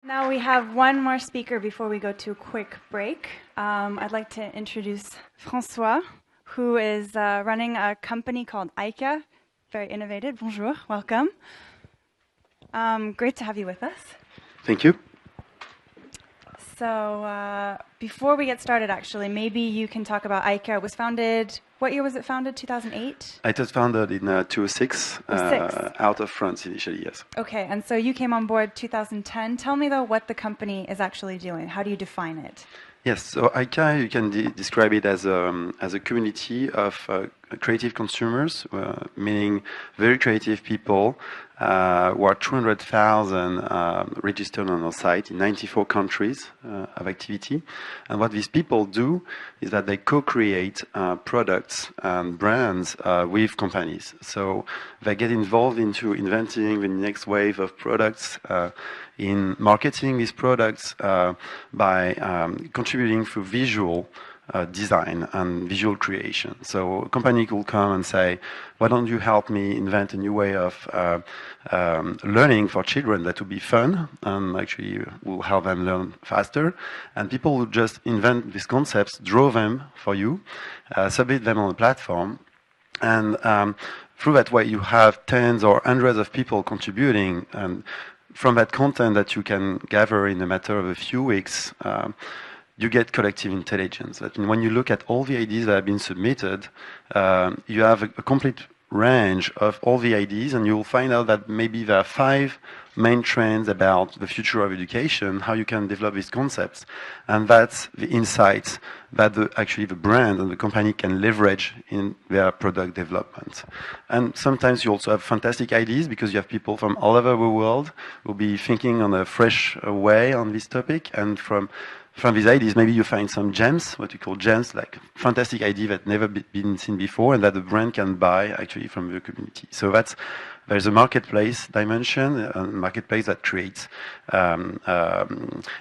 Now we have one more speaker before we go to a quick break. I'd like to introduce François, who is running a company called IKEA. Very innovative. Bonjour, welcome. Great to have you with us. Thank you. So before we get started, actually, maybe you can talk about IKEA. It was founded, what year was it founded? 2008? It was founded in 2006, out of France initially, yes. Okay, and so you came on board 2010. Tell me, though, what the company is actually doing. How do you define it? Yes, so IKEA, you can describe it as a community of creative consumers, meaning very creative people who are 200,000 registered on our site in 94 countries of activity. And what these people do is that they co-create products and brands with companies. So they get involved into inventing the next wave of products, in marketing these products by contributing through visual design and visual creation. So a company could come and say, why don't you help me invent a new way of learning for children that would be fun and actually will help them learn faster. And people would just invent these concepts, draw them for you, submit them on a platform, and through that way you have tens or hundreds of people contributing, and from that content that you can gather in a matter of a few weeks, you get collective intelligence. And when you look at all the ideas that have been submitted, you have a complete range of all the ideas, and you will find out that maybe there are 5 main trends about the future of education, how you can develop these concepts. And that's the insights that actually the brand and the company can leverage in their product development. And sometimes you also have fantastic ideas because you have people from all over the world who will be thinking on a fresh way on this topic, and from these ideas, maybe you find some gems, what we call gems, like fantastic idea that never been seen before and that the brand can buy actually from the community. So there's a marketplace dimension, a marketplace that creates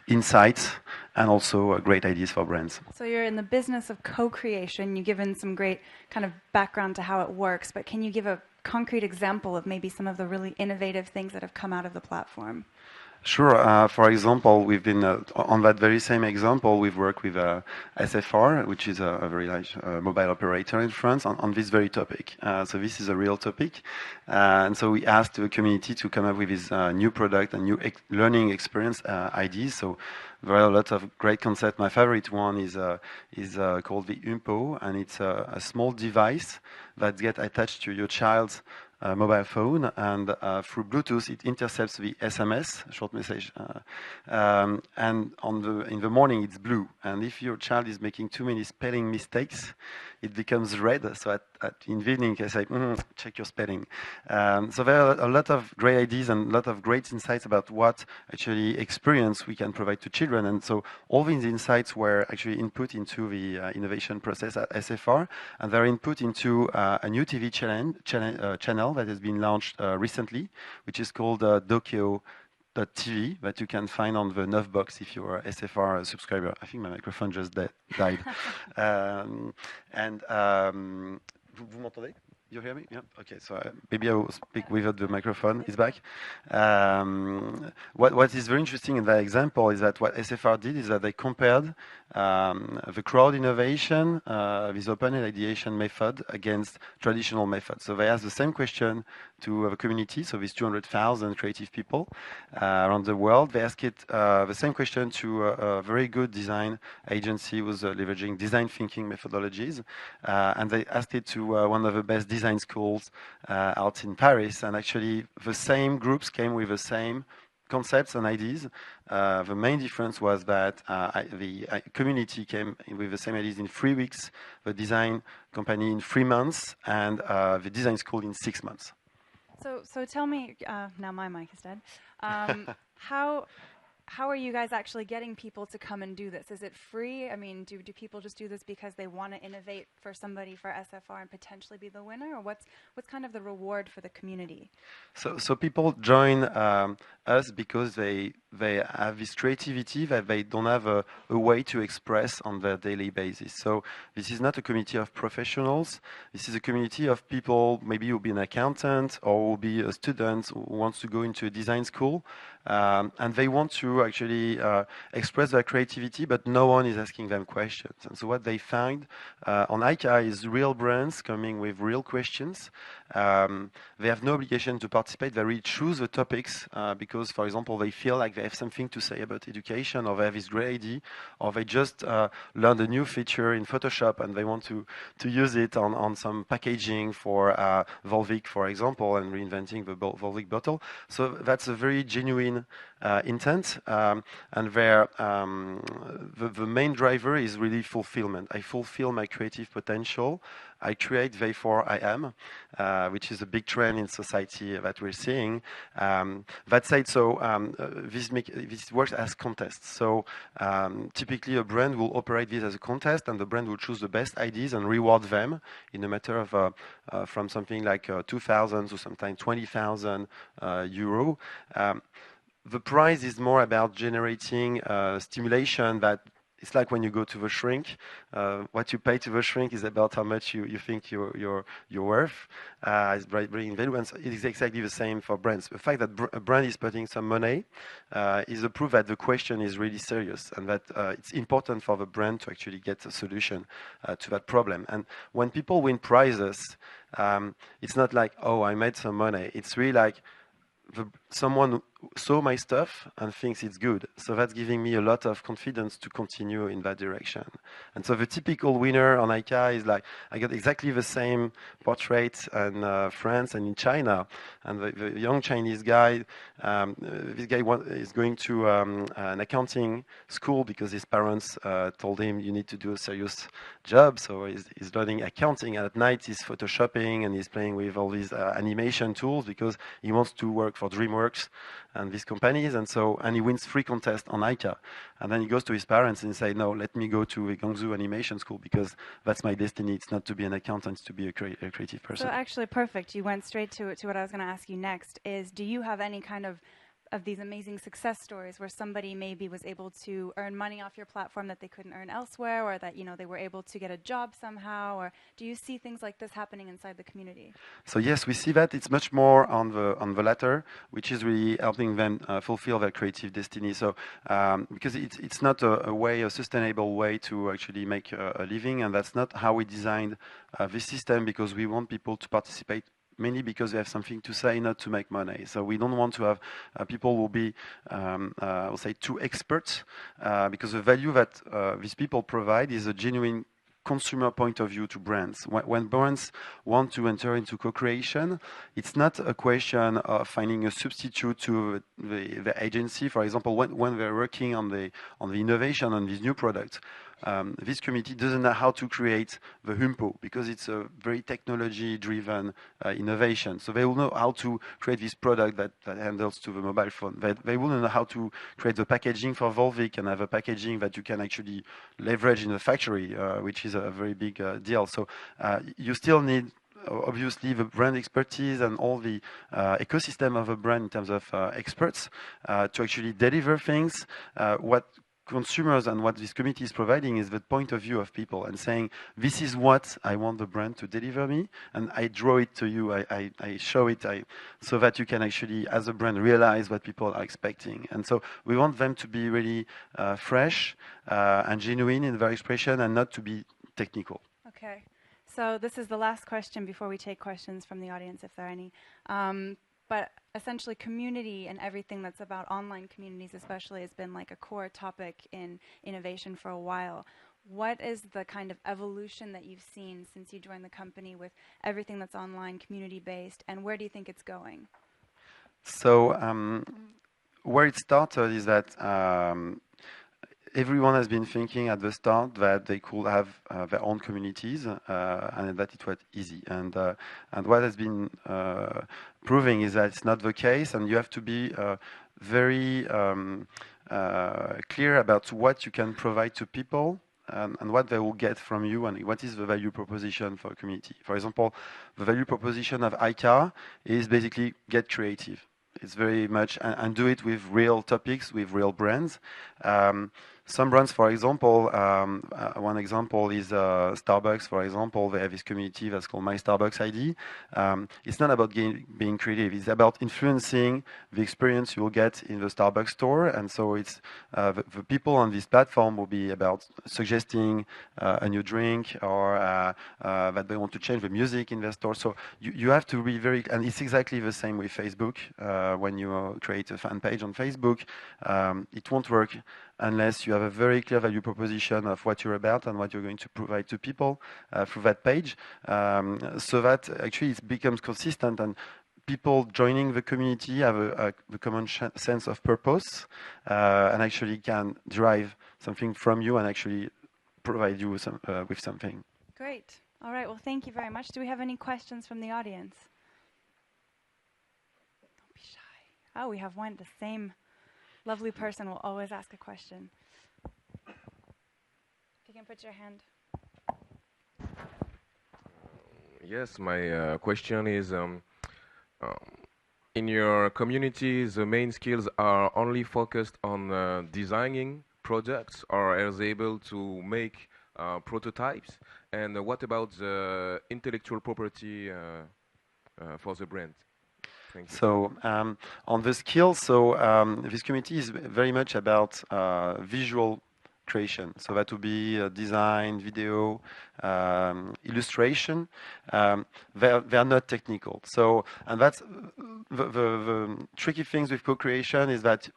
insights and also great ideas for brands. So you're in the business of co-creation. You've given some great kind of background to how it works, but can you give a concrete example of maybe some of the really innovative things that have come out of the platform? Sure. For example, we've been on that very same example. We've worked with SFR, which is a very large mobile operator in France, on this very topic. So this is a real topic, and so we asked the community to come up with this new product and new learning experience ideas. So there are a lot of great concepts. My favorite one is called the Umpo, and it's a small device that gets attached to your child's mobile phone, and through Bluetooth it intercepts the SMS, short message, and in the morning it's blue. And if your child is making too many spelling mistakes, it becomes red. So in the evening I say, check your spelling. So there are a lot of great ideas and a lot of great insights about what actually experience we can provide to children. And so all these insights were actually input into the innovation process at SFR, and they're input into a new TV channel that has been launched recently, which is called Dokeo.tv, that you can find on the 9 box if you're a SFR subscriber. I think my microphone just died. Vous m'entendez? You hear me? Yeah. Okay. So maybe I will speak without the microphone. It's back. What is very interesting in that example is that what SFR did is that they compared the crowd innovation, this open ideation method, against traditional methods. So they asked the same question to the community, so these 200,000 creative people around the world. They asked it the same question to a very good design agency who was leveraging design thinking methodologies, and they asked it to one of the best design schools out in Paris, and actually the same groups came with the same concepts and ideas. The main difference was that the community came with the same ideas in 3 weeks, the design company in 3 months, and the design school in 6 months. So tell me, now my mic is dead, how are you guys actually getting people to come and do this? Is it free? I mean, do people just do this because they want to innovate for somebody for SFR and potentially be the winner? Or what's kind of the reward for the community? So people join us because they have this creativity that they don't have a way to express on their daily basis. So this is not a community of professionals. This is a community of people, maybe who'll be an accountant or will be a student who wants to go into a design school, and they want to to actually express their creativity, but no one is asking them questions. And so what they find on ICA is real brands coming with real questions. They have no obligation to participate. They really choose the topics because, for example, they feel like they have something to say about education, or they have this great idea, or they just learned a new feature in Photoshop and they want to use it on some packaging for Volvic, for example, and reinventing the Volvic bottle. So that's a very genuine intent, and the main driver is really fulfillment. I fulfill my creative potential. I create, therefore I am, which is a big trend in society that we're seeing. That said, so this works as contests. So typically a brand will operate this as a contest, and the brand will choose the best ideas and reward them in a matter of from something like 2,000 to sometimes 20,000 euro. The prize is more about generating stimulation. That it's like when you go to the shrink. What you pay to the shrink is about how much you think you're worth. It's bringing value, and it is exactly the same for brands. The fact that a brand is putting some money is a proof that the question is really serious, and that it's important for the brand to actually get a solution to that problem. And when people win prizes, it's not like, oh, I made some money. It's really like someone saw my stuff and thinks it's good. So that's giving me a lot of confidence to continue in that direction. And so the typical winner on IKEA is like, I got exactly the same portrait in France and in China. And the young Chinese guy, this guy is going to an accounting school because his parents told him, you need to do a serious job. So he's learning accounting, and at night he's photoshopping and he's playing with all these animation tools because he wants to work for DreamWorks and these companies, and he wins free contest on IKEA. And then he goes to his parents and he says, no, let me go to a Guangzhou animation school because that's my destiny. It's not to be an accountant, it's to be a creative person. So actually perfect. You went straight to what I was going to ask you next is, do you have any kind of these amazing success stories where somebody maybe was able to earn money off your platform that they couldn't earn elsewhere, or that, you know, they were able to get a job somehow? Or do you see things like this happening inside the community? So yes, we see that. It's much more on the latter, which is really helping them fulfill their creative destiny. So because it's not a sustainable way to actually make a living, and that's not how we designed this system, because we want people to participate mainly because they have something to say, not to make money. So we don't want to have people who will be, I would say, too experts, because the value that these people provide is a genuine consumer point of view to brands. When brands want to enter into co-creation, it's not a question of finding a substitute to the agency. For example, when they're working on the innovation on these new products, this community doesn't know how to create the HUMPO because it's a very technology-driven innovation. So they will know how to create this product that handles to the mobile phone. They will know how to create the packaging for Volvic and have a packaging that you can actually leverage in the factory, which is a very big deal. So you still need obviously the brand expertise and all the ecosystem of a brand in terms of experts to actually deliver things. What consumers and what this community is providing is the point of view of people and saying, this is what I want the brand to deliver me, and I draw it to you, I show it, so that you can actually, as a brand, realize what people are expecting. And so we want them to be really fresh and genuine in their expression and not to be technical. Okay. So this is the last question before we take questions from the audience, if there are any. But essentially community and everything that's about online communities especially has been like a core topic in innovation for a while. What is the kind of evolution that you've seen since you joined the company with everything that's online, community-based, and where do you think it's going? So where it started is that everyone has been thinking at the start that they could have their own communities and that it was easy. And what has been proving is that it's not the case, and you have to be very clear about what you can provide to people and what they will get from you, and what is the value proposition for a community. For example, the value proposition of ICA is basically get creative. It's very much, and do it with real topics, with real brands. some brands, for example, one example is Starbucks, for example. They have this community that's called My Starbucks ID. It's not about being creative. It's about influencing the experience you will get in the Starbucks store. And so it's the people on this platform will be about suggesting a new drink or that they want to change the music in their store. So you have to be very, and it's exactly the same with Facebook. When you create a fan page on Facebook, it won't work unless you have a very clear value proposition of what you're about and what you're going to provide to people through that page, so that actually it becomes consistent and people joining the community have a common sense of purpose and actually can derive something from you and actually provide you with something. Great. All right. Well, thank you very much. Do we have any questions from the audience? Don't be shy. Oh, we have one. The same lovely person will always ask a question. If you can put your hand. Yes, my question is, in your community, the main skills are only focused on designing products, or are they able to make prototypes? And what about the intellectual property for the brand? Thank you. So on the skills, this community is very much about visual creation. So that would be design, video, illustration. They're not technical. So, and that's the tricky things with co-creation is that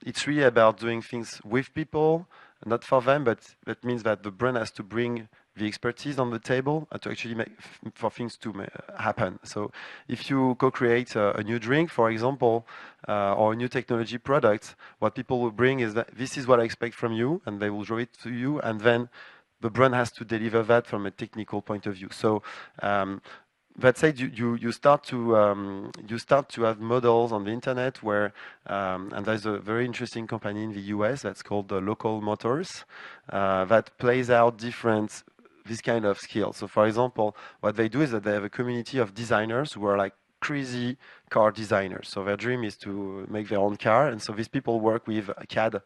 it's really about doing things with people, not for them, but that means that the brand has to bring the expertise on the table to actually make for things to happen. So if you co-create a new drink, for example, or a new technology product, what people will bring is that this is what I expect from you, and they will draw it to you, and then the brand has to deliver that from a technical point of view. So that said, you start to have models on the internet where, and there's a very interesting company in the US that's called Local Motors that plays out this kind of skills. So for example, what they do is that they have a community of designers who are like crazy car designers. So their dream is to make their own car. And so these people work with CAD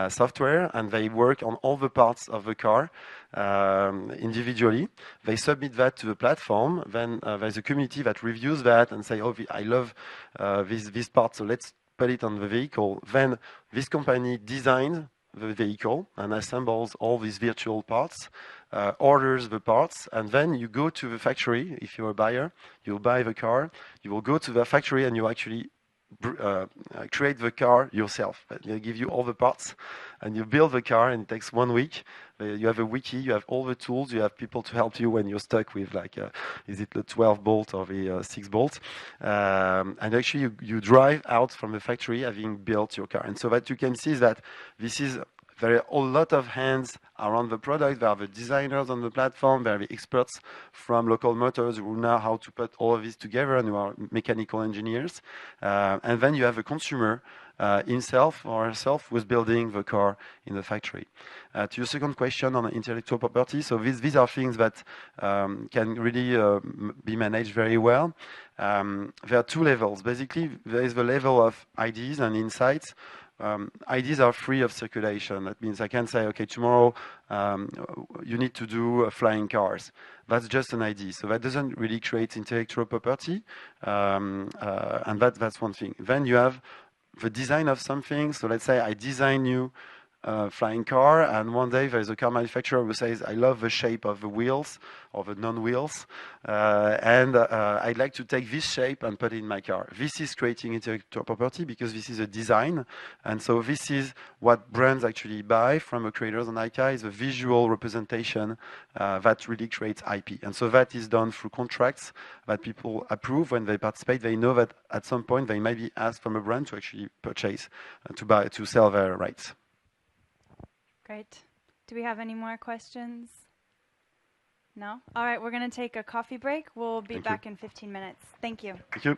software, and they work on all the parts of the car individually. They submit that to the platform. Then there's a community that reviews that and say, oh, I love this part, so let's put it on the vehicle. Then this company designs the vehicle and assembles all these virtual parts, orders the parts, and then you go to the factory. If you're a buyer, you'll buy the car, you will go to the factory and you actually create the car yourself. They give you all the parts and you build the car, and it takes 1 week. You have a wiki, you have all the tools, you have people to help you when you're stuck with like, is it the 12 bolt or the 6 bolt? And actually you drive out from the factory having built your car. And so what you can see is that there are a lot of hands around the product. There are the designers on the platform. There are the experts from Local Motors who know how to put all of this together and who are mechanical engineers. And then you have a consumer himself or herself who's building the car in the factory. To your second question on intellectual property, so these are things that can really be managed very well. There are two levels. Basically, there is the level of ideas and insights. Ideas are free of circulation. That means I can say, okay, tomorrow you need to do flying cars. That's just an idea. So that doesn't really create intellectual property. And that's one thing. Then you have the design of something. So let's say I design you flying car, and one day there's a car manufacturer who says, I love the shape of the wheels or the non-wheels, and I'd like to take this shape and put it in my car. This is creating intellectual property because this is a design, and so this is what brands actually buy from a creators on IKEA, is a visual representation that really creates IP. And so that is done through contracts that people approve when they participate. They know that at some point they might be asked from a brand to actually purchase, to sell their rights. Great. Do we have any more questions? No? All right, we're going to take a coffee break. We'll be back in 15 minutes. Thank you. Thank you.